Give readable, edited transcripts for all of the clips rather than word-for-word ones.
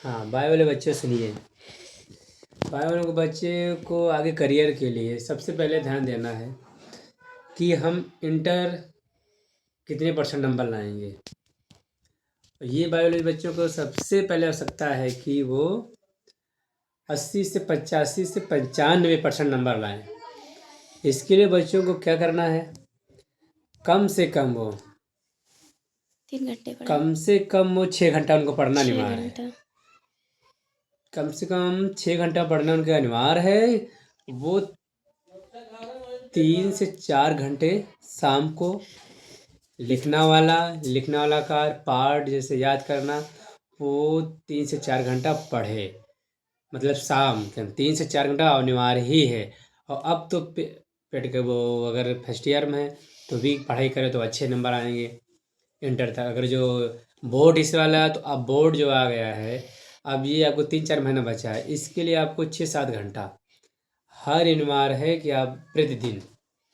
हाँ, बायो वाले बच्चे सुनिए। बायो वाले को बच्चे को आगे करियर के लिए सबसे पहले ध्यान देना है कि हम इंटर कितने परसेंट नंबर लाएंगे। ये बायो वाले बच्चों को सबसे पहले आवश्यकता है कि वो 80 से 85 से 95% नंबर लाएं। इसके लिए बच्चों को क्या करना है, कम से कम वो 3 घंटे पढ़ें। कम से कम वो 6 घंटा उनको पढ़ना 6 अनिवार्य है। घंटा। कम से कम 6 घंटा पढ़ना उनका अनिवार्य है। वो 3 से 4 घंटे शाम को लिखना वाला कार्य पाठ जैसे याद करना, वो 3 से 4 घंटा पढ़े। मतलब शाम के 3 से 4 घंटा अनिवार्य ही है। और अब तो पेट के वो अगर फर्स्ट ईयर में है तो भी पढ़ाई करे तो अच्छे नंबर आएंगे इंटर तक। अगर जो बोर्ड इस वाला है तो अब बोर्ड जो आ गया है, अब ये आपको 3-4 महीना बचा है, इसके लिए आपको 6-7 घंटा हर अनिवार्य है कि आप प्रतिदिन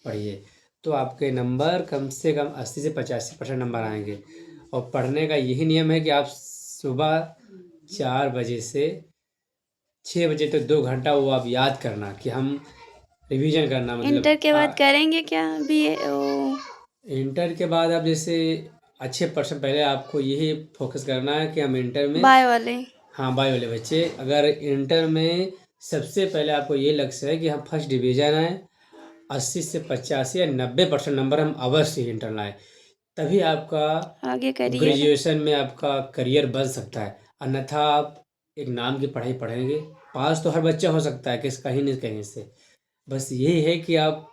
पढ़िए। तो आपके नंबर कम से कम 80 से 85% नंबर आएंगे। और पढ़ने का यही नियम है कि आप सुबह 4 बजे से 6 बजे तक 2 घंटा वो आप याद करना कि हम रिवीजन करना। इंटर मतलब के बाद करेंगे क्या बी ए ओ? इंटर के बाद आप जैसे अच्छे परसेंट, पहले आपको यही फोकस करना है कि हम इंटर में, बायो वाले। हाँ बायो वाले बच्चे, अगर इंटर में सबसे पहले आपको ये लक्ष्य है कि हम फर्स्ट डिवीजन आए, 80 से 85 या 90% नंबर हम अवश्य ही इंटर लाएं। तभी आपका आगे करियर। ग्रेजुएशन में आपका करियर बन सकता है। अन्यथा आप एक नाम की पढ़ाई पढ़ेंगे। पास तो हर बच्चा हो सकता है किस कहीं न कहीं से। बस यही है कि आप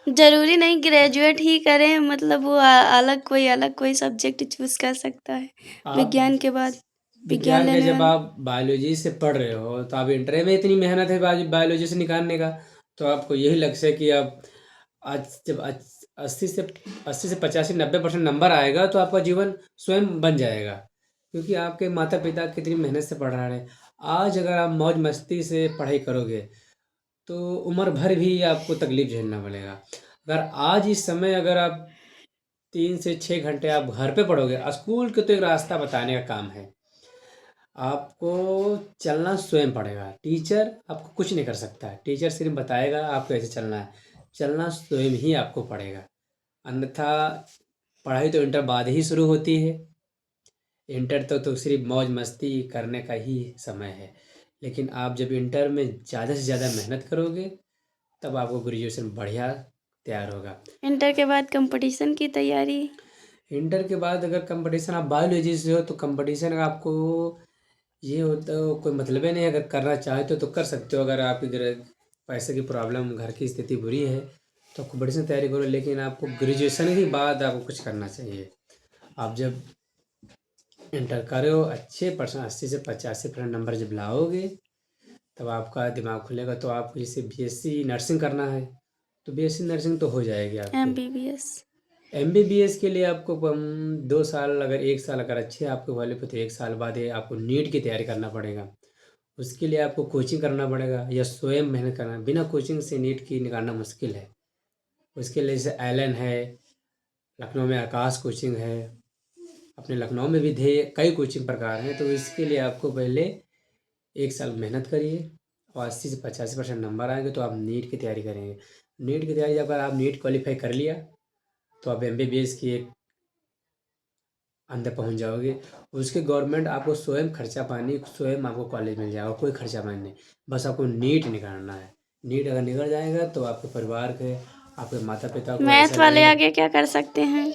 जरूरी नहीं ग्रेजुएट ही करें, मतलब वो अलग कोई सब्जेक्ट चूज कर सकता है आप विज्ञान के बाद। विज्ञान विज्ञान के लेने जब वाला। आप बायोलॉजी से पढ़ रहे हो तो आप इंटर में इतनी मेहनत है बायोलॉजी से निकालने का, तो आपको यही लक्ष्य है कि आप आज जब 80 से 85-90% नंबर आएगा तो आपका जीवन स्वयं बन जाएगा। क्योंकि आपके माता पिता कितनी मेहनत से पढ़ा रहे हैं। आज अगर आप मौज मस्ती से पढ़ाई करोगे तो उम्र भर भी आपको तकलीफ झेलना पड़ेगा। अगर आज इस समय अगर आप 3 से 6 घंटे आप घर पे पढ़ोगे, स्कूल के तो एक रास्ता बताने का काम है, आपको चलना स्वयं पड़ेगा। टीचर आपको कुछ नहीं कर सकता है, टीचर सिर्फ बताएगा आपको ऐसे चलना है। चलना स्वयं ही आपको पड़ेगा। अन्यथा पढ़ाई तो इंटर बाद ही शुरू होती है। इंटर तो सिर्फ मौज मस्ती करने का ही समय है। लेकिन आप जब इंटर में ज़्यादा से ज़्यादा मेहनत करोगे तब आपको ग्रेजुएशन बढ़िया तैयार होगा। इंटर के बाद कंपटीशन की तैयारी। इंटर के बाद अगर कंपटीशन आप बायोलॉजी से हो तो कंपटीशन का आपको ये होता कोई मतलब ही नहीं है। अगर करना चाहते हो तो कर सकते हो। अगर आपकी पैसे की प्रॉब्लम, घर की स्थिति बुरी है तो कंपटीशन तैयारी करो। लेकिन आपको ग्रेजुएशन के बाद आपको कुछ करना चाहिए। आप जब इंटर करो अच्छे परसेंट 80 से 85% नंबर जब लाओगे तब आपका दिमाग खुलेगा। तो आपको जैसे बीएससी नर्सिंग करना है तो बीएससी नर्सिंग तो हो जाएगी आपकी। MBBS। एमबीबीएस के लिए आपको 2 साल, अगर 1 साल अगर अच्छे आपके वाले पे तो 1 साल बाद ये आपको नीट की तैयारी करना पड़ेगा। उसके लिए आपको कोचिंग करना पड़ेगा या स्वयं मेहनत करना। बिना कोचिंग से नीट की निकालना मुश्किल है। उसके लिए जैसे एलन है, लखनऊ में आकाश कोचिंग है, अपने लखनऊ में भी थे, कई कोचिंग प्रकार हैं। तो इसके लिए आपको पहले 1 साल मेहनत करिए और 80 से 85% नंबर आएंगे तो आप नीट की तैयारी करेंगे। नीट की तैयारी जब अगर आप नीट क्वालिफाई कर लिया तो आप एमबीबीएस की एक अंदर पहुंच जाओगे। उसके गवर्नमेंट आपको स्वयं खर्चा पानी, स्वयं आपको कॉलेज मिल जाएगा, कोई खर्चा पानी नहीं। बस आपको नीट निकालना है। नीट अगर निकल जाएगा तो आपके परिवार के, आपके माता पिता को ऐसा मैथ वाले लगेगा। आगे क्या कर सकते हैं?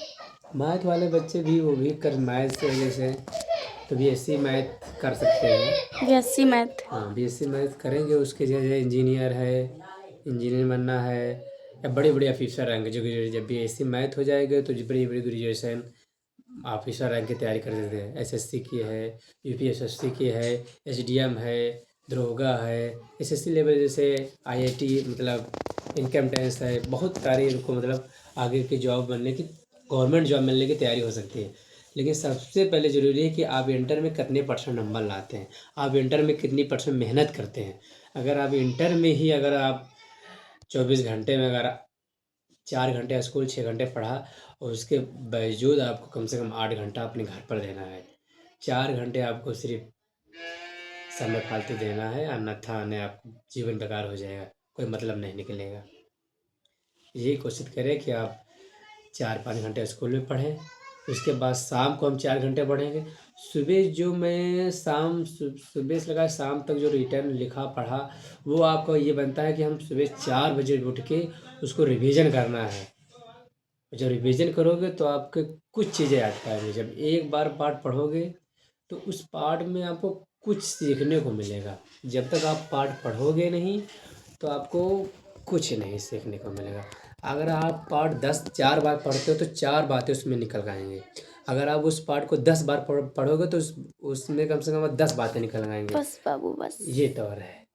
मैथ वाले बच्चे भी वो भी कर मैथ से जैसे तो बीएससी मैथ कर सकते हैं। BSc math. हाँ बीएससी मैथ करेंगे। उसके जैसे इंजीनियर है, इंजीनियर बनना है या बड़े बड़े ऑफिसर रहेंगे। जो जब बीएससी मैथ हो जाएगा तो जो बड़ी बड़ी ग्रेजुएशन ऑफिसर रैंक की तैयारी कर देते हैं। एसएससी की है, यूपीएसएससी की है, एसडीएम है, दरोगा है, एसएससी लेवल जैसे आईआईटी, मतलब इनकम टैक्स है। बहुत सारी इनको मतलब आगे की जॉब बनने की, गवर्नमेंट जॉब मिलने की तैयारी हो सकती है। लेकिन सबसे पहले ज़रूरी है कि आप इंटर में कितने परसेंट नंबर लाते हैं, आप इंटर में कितनी परसेंट मेहनत करते हैं। अगर आप इंटर में ही अगर आप 24 घंटे में अगर 4 घंटे स्कूल, 6 घंटे पढ़ा और उसके बावजूद आपको कम से कम 8 घंटा अपने घर पर देना है। 4 घंटे आपको सिर्फ समय फालतू देना है, अन्यथा नहीं आप जीवन बेकार हो जाएगा, कोई मतलब नहीं निकलेगा। यही कोशिश करें कि आप 4-5 घंटे स्कूल में पढ़ें, उसके बाद शाम को हम 4 घंटे पढ़ेंगे। सुबह जो मैं सुबह से लेकर शाम तक जो रिटर्न लिखा पढ़ा, वो आपका ये बनता है कि हम सुबह 4 बजे उठ के उसको रिवीजन करना है। जब रिवीजन करोगे तो आपके कुछ चीज़ें याद पाएंगे। जब एक बार पाठ पढ़ोगे तो उस पाठ में आपको कुछ सीखने को मिलेगा। जब तक आप पाठ पढ़ोगे नहीं तो आपको कुछ नहीं सीखने को मिलेगा। अगर आप पाठ 4 बार पढ़ते हो तो 4 बातें उसमें निकल आएंगे। अगर आप उस पाठ को 10 बार पढ़ोगे तो उसमें कम से कम 10 बातें निकल आएंगे। बस बाबू बस। ये तौर है।